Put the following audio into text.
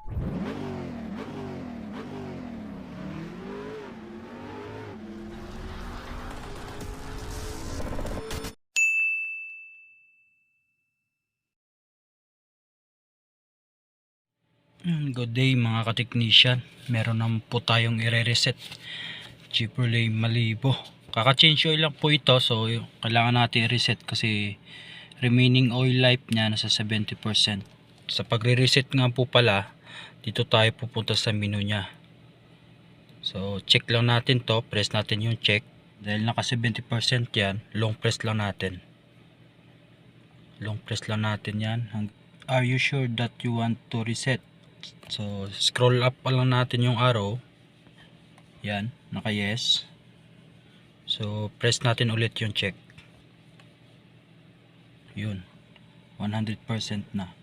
Good day mga ka-technician. Meron naman po tayong i-reset Chevrolet Malibu. Kaka-change oil lang po ito, so kailangan natin i-reset kasi remaining oil life niya nasa 70%. Sa pagre-reset nga po pala, dito tayo pupunta sa menu niya. So check lang natin to, press natin yung check. Dahil naka 70% yan, long press lang natin. Long press lang natin yan. Are you sure that you want to reset? So scroll up pa lang natin yung arrow. Yan, naka yes. So press natin ulit yung check. Yun, 100% na.